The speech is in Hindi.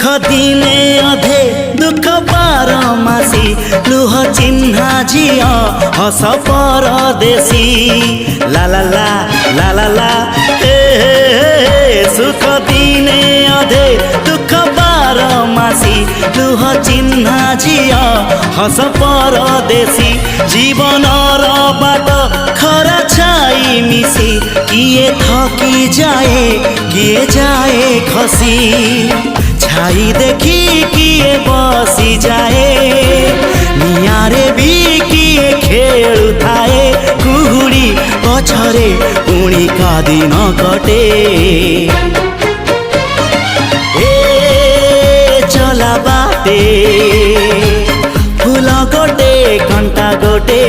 सुख दिने अधे दुख बारमासी लुह चिन्हा झिया हस परदेशी ला ला ला ला ला ला सुख दिने अधे दुख बारमासी लुह चिन्हा झिया हस परदेशी जीवन बाट खरा छाई मिसी किए थकी जाए किए जाए खसी छाई देखी किए बसी जाए नियारे भी किए खेलु थाए कुहुड़ी पछरे पुणी का दिन कटे ए चला बाटे फूल गोटे घंटा गोटे